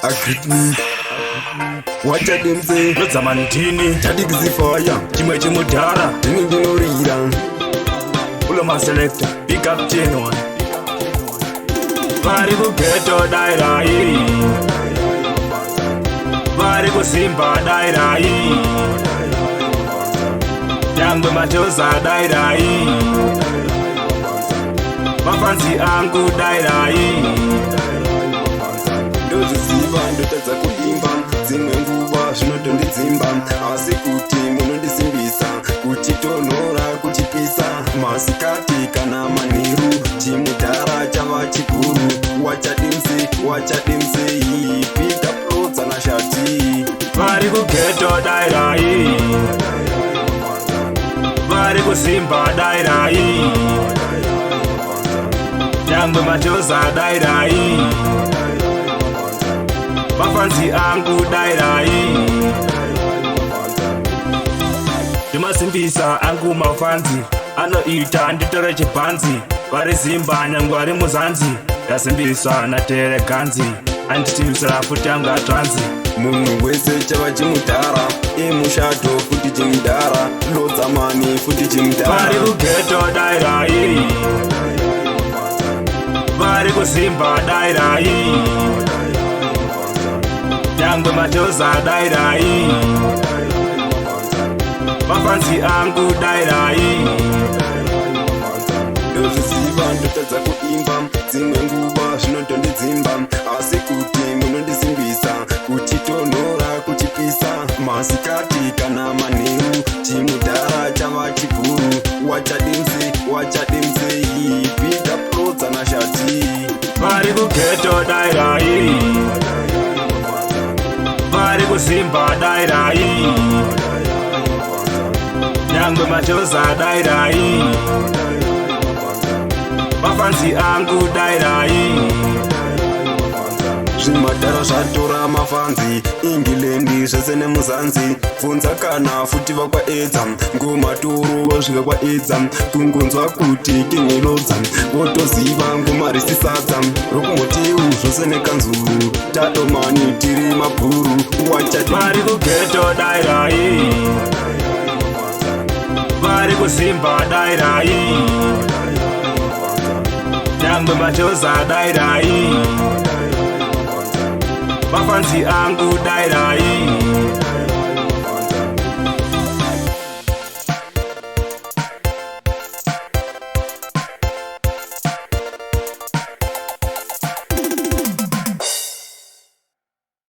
Agreed me. Watch at them say, Lodza Mafunz, Tadix fire. Chimudhara, Pull my selector, pick up genuine. Vari ku ghetto daira hii, vari ku Simba daira hii, yangu machoza daira hii, mafanzi angu daira hii. Ndoziziva ndotadza kuimba dzimwe nguva zvinotondidzimba asi kuti munondisimbisa kuchitonhora kuchipisa masikati kana manheru chimudhara chava chikuru wachadimse pita Lodza nashati Vari ku ghetto daira hii, vari ku Simba daira hii, yangu machoza daira hii, mafanzi angu daira hii. Ndimasimbisa angu mafanzi anoita nditore chibhanzi, vari Simba nyangu vari muzanzi, ndasimbisa natere ganzi anditivisira futi yangu atranzi. munhu wese chava chimudhara imushato futi chimudhara Lodza mani futi chimudhara Vari ku ghetto daira hii, vari ku Simba daira hii, yangu machoza daira hii, mafanzi angu daira hii. ndozviziva ndotadza kuimba dzimwe nguva zvinotondidzimba asi kuti munondisimbisa kuchitonhora kuchipisa masikati kana manheru chimudhara chava chikuru wachadimse pita Lodza nashati Vari ku ghetto daira hii, vari ku Simba daira hii, yangu machoza daira hii, mafanzi angu daira hii. zvimadhara zvatora mafanzi England zvese nemuzanzi bvunza kana futi vakwaedza ngomatoro vasvika kwaedza kungonzwa kuti King Lodza votoziva ngoma risisadza rokumoteu zvose nekanzuru tadomani tiri mabhuru Vari ku ghetto daira hii, vari ku Simba daira hii, yangu machoza daira hii, mafanzi angu daira hii.